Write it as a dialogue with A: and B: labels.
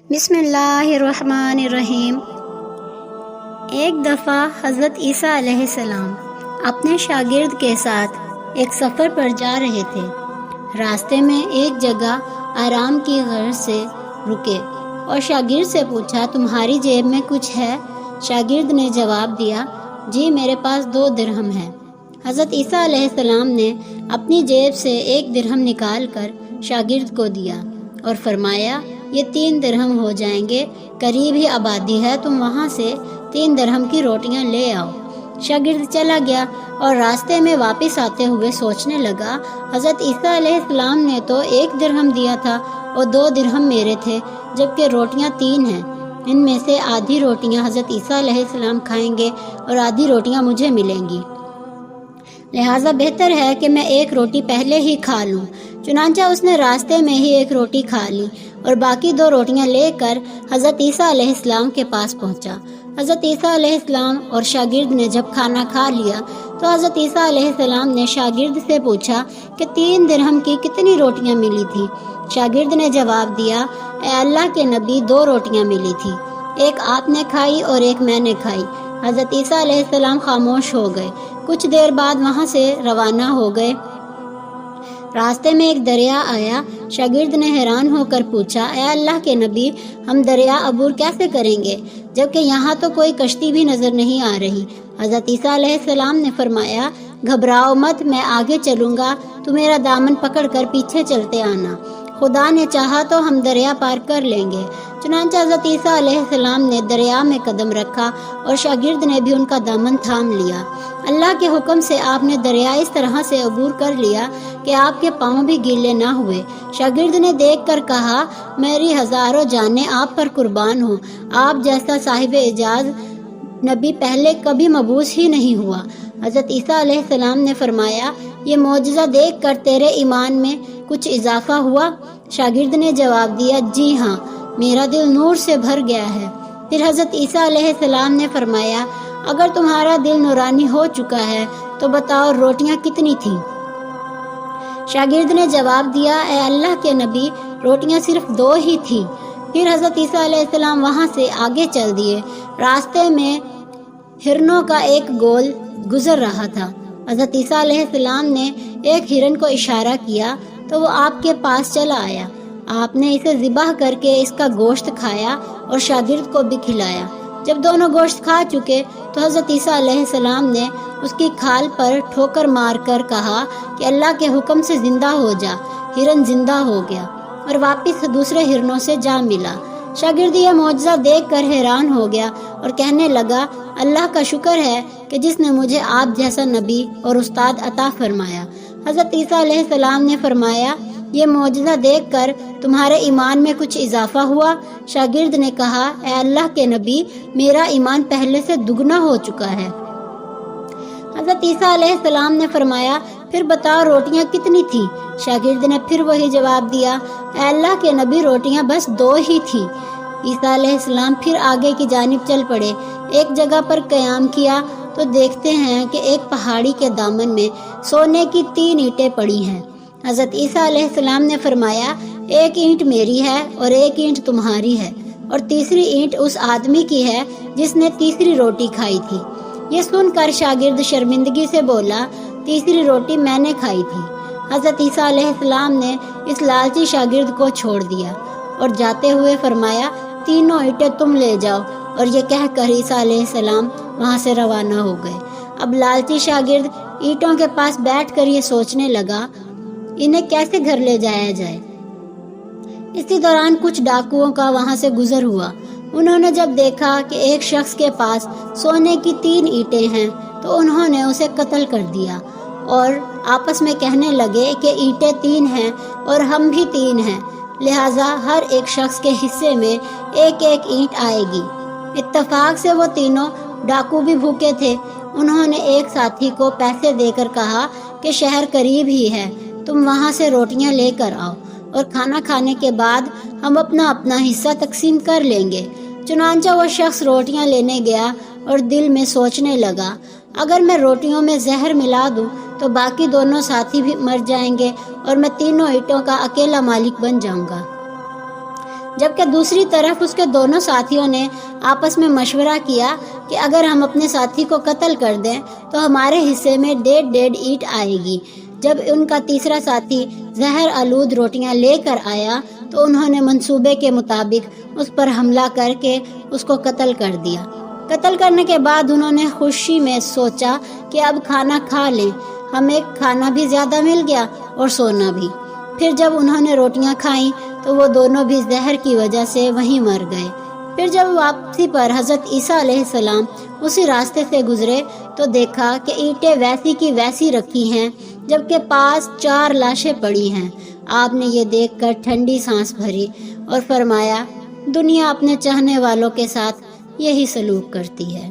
A: بسم اللہ الرحمن الرحیم۔ ایک دفعہ حضرت عیسیٰ علیہ السلام اپنے شاگرد کے ساتھ ایک سفر پر جا رہے تھے۔ راستے میں ایک جگہ آرام کی غرض سے رکے اور شاگرد سے پوچھا، تمہاری جیب میں کچھ ہے؟ شاگرد نے جواب دیا، جی میرے پاس 2 درہم ہے۔ حضرت عیسیٰ علیہ السلام نے اپنی جیب سے 1 درہم نکال کر شاگرد کو دیا اور فرمایا، یہ 3 درہم ہو جائیں گے، قریب ہی آبادی ہے، تم وہاں سے 3 درہم کی روٹیاں لے آؤ۔ شاگرد چلا گیا اور راستے میں واپس آتے ہوئے سوچنے لگا، حضرت عیسیٰ علیہ السلام نے تو 1 درہم دیا تھا اور 2 درہم میرے تھے، جبکہ روٹیاں 3 ہیں۔ ان میں سے آدھی روٹیاں حضرت عیسیٰ علیہ السلام کھائیں گے اور آدھی روٹیاں مجھے ملیں گی، لہٰذا بہتر ہے کہ میں 1 روٹی پہلے ہی کھا لوں۔ چنانچہ اس نے راستے میں ہی 1 روٹی کھا لی اور باقی 2 روٹیاں لے کر حضرت عیسیٰ علیہ السلام کے پاس پہنچا۔ حضرت عیسیٰ علیہ السلام اور شاگرد نے جب کھانا کھا لیا تو حضرت عیسیٰ علیہ السلام نے شاگرد سے پوچھا کہ 3 درہم کی کتنی روٹیاں ملی تھی؟ شاگرد نے جواب دیا، اے اللہ کے نبی، 2 روٹیاں ملی تھی، ایک آپ نے کھائی اور ایک میں نے کھائی۔ حضرت عیسیٰ علیہ السلام خاموش ہو گئے۔ کچھ دیر بعد وہاں سے روانہ ہو گئے۔ راستے میں ایک دریا آیا۔ شاگرد نے حیران ہو کر پوچھا، اے اللہ کے نبی، ہم دریا عبور کیسے کریں گے جبکہ یہاں تو کوئی کشتی بھی نظر نہیں آ رہی؟ حضرت عیسیٰ علیہ السلام نے فرمایا، گھبراؤ مت، میں آگے چلوں گا، تو میرا دامن پکڑ کر پیچھے چلتے آنا، خدا نے چاہا تو ہم دریا پار کر لیں گے۔ چنانچہ حضرت عیسیٰ علیہ السلام نے دریا میں قدم رکھا اور شاگرد نے بھی ان کا دامن تھام لیا۔ اللہ کے حکم سے آپ نے دریا اس طرح سے عبور کر لیا کہ آپ کے پاؤں بھی گیلے نہ ہوئے۔ شاگرد نے دیکھ کر کہا، میری ہزاروں جانیں آپ پر قربان ہوں، آپ جیسا صاحب اعجاز نبی پہلے کبھی مبعوث ہی نہیں ہوا۔ حضرت عیسیٰ علیہ السلام نے فرمایا، یہ معجزہ دیکھ کر تیرے ایمان میں کچھ اضافہ ہوا؟ شاگرد نے جواب دیا، جی ہاں، میرا دل نور سے بھر گیا ہے۔ پھر حضرت عیسیٰ علیہ السلام نے فرمایا، اگر تمہارا دل نورانی ہو چکا ہے تو بتاؤ روٹیاں کتنی تھیں؟ شاگرد نے جواب دیا، اے اللہ کے نبی، روٹیاں صرف 2 ہی تھیں۔ پھر حضرت عیسیٰ علیہ السلام وہاں سے آگے چل دیے۔ راستے میں ہرنوں کا ایک گول گزر رہا تھا۔ حضرت عیسیٰ علیہ السلام نے ایک ہرن کو اشارہ کیا تو وہ آپ کے پاس چلا آیا۔ آپ نے اسے ذبح کر کے اس کا گوشت کھایا اور شاگرد کو بھی کھلایا۔ جب دونوں گوشت کھا چکے تو حضرت عیسیٰ علیہ السلام نے اس کی کھال پر ٹھوکر مار کر کہا کہ اللہ کے حکم سے زندہ ہو جا۔ ہرن زندہ ہو گیا اور واپس دوسرے ہرنوں سے جا ملا۔ شاگرد یہ معجزہ دیکھ کر حیران ہو گیا اور کہنے لگا، اللہ کا شکر ہے کہ جس نے مجھے آپ جیسا نبی اور استاد عطا فرمایا۔ حضرت عیسیٰ علیہ السلام نے فرمایا، یہ معجزہ دیکھ کر تمہارے ایمان میں کچھ اضافہ ہوا؟ شاگرد نے کہا، اے اللہ کے نبی، میرا ایمان پہلے سے دگنا ہو چکا ہے۔ حضرت عیسیٰ علیہ السلام نے فرمایا، پھر بتاؤ روٹیاں کتنی تھیں؟ شاگرد نے پھر وہی جواب دیا، اے اللہ کے نبی، روٹیاں بس 2 ہی تھیں۔ عیسیٰ علیہ السلام پھر آگے کی جانب چل پڑے۔ ایک جگہ پر قیام کیا تو دیکھتے ہیں کہ ایک پہاڑی کے دامن میں سونے کی 3 اینٹیں پڑی ہیں۔ حضرت عیسیٰ علیہ السلام نے فرمایا، 1 اینٹ میری ہے اور 1 اینٹ تمہاری ہے اور تیسری اینٹ اس آدمی کی ہے جس نے تیسری روٹی کھائی تھی۔ یہ سن کر شاگرد شرمندگی سے بولا، تیسری روٹی میں نے کھائی تھی۔ حضرت عیسیٰ علیہ السلام نے اس لالچی شاگرد کو چھوڑ دیا اور جاتے ہوئے فرمایا، 3 اینٹیں تم لے جاؤ، اور یہ کہہ کر عیسیٰ علیہ السلام وہاں سے روانہ ہو گئے۔ اب لالچی شاگرد اینٹوں کے پاس بیٹھ کر یہ سوچنے لگا، انہیں کیسے گھر لے جایا جائے۔ اسی دوران کچھ ڈاکوؤں کا وہاں سے گزر ہوا۔ انہوں نے جب دیکھا کہ ایک شخص کے پاس سونے کی 3 اینٹیں ہیں تو انہوں نے اسے قتل کر دیا اور آپس میں کہنے لگے کہ اینٹیں 3 ہیں اور ہم بھی 3 ہیں، لہٰذا ہر ایک شخص کے حصے میں 1 اینٹ آئے گی۔ اتفاق سے وہ تینوں ڈاکو بھی بھوکے تھے۔ انہوں نے ایک ساتھی کو پیسے دے کر کہا کہ شہر قریب ہی ہے، تم وہاں سے روٹیاں لے کر آؤ اور کھانا کھانے کے بعد ہم اپنا اپنا حصہ تقسیم کر لیں گے۔ چنانچہ وہ شخص روٹیاں لینے گیا اور دل میں سوچنے لگا، اگر میں روٹیوں میں زہر ملا دوں تو باقی دونوں ساتھی بھی مر جائیں گے اور میں 3 اینٹوں کا اکیلا مالک بن جاؤں گا۔ جبکہ دوسری طرف اس کے دونوں ساتھیوں نے آپس میں مشورہ کیا کہ اگر ہم اپنے ساتھی کو قتل کر دیں تو ہمارے حصے میں 1.5 اینٹ آئے گی۔ جب ان کا تیسرا ساتھی زہر آلود روٹیاں لے کر آیا تو انہوں نے منصوبے کے مطابق اس پر حملہ کر کے اس کو قتل کر دیا۔ قتل کرنے کے بعد انہوں نے خوشی میں سوچا کہ اب کھانا کھا لیں، ہمیں کھانا بھی زیادہ مل گیا اور سونا بھی۔ پھر جب انہوں نے روٹیاں کھائیں تو وہ دونوں بھی زہر کی وجہ سے وہیں مر گئے۔ پھر جب واپسی پر حضرت عیسیٰ علیہ السلام اسی راستے سے گزرے تو دیکھا کہ اینٹیں ویسی کی ویسی رکھی ہیں جبکہ پاس 4 لاشیں پڑی ہیں۔ آپ نے یہ دیکھ کر ٹھنڈی سانس بھری اور فرمایا، دنیا اپنے چاہنے والوں کے ساتھ یہی سلوک کرتی ہے۔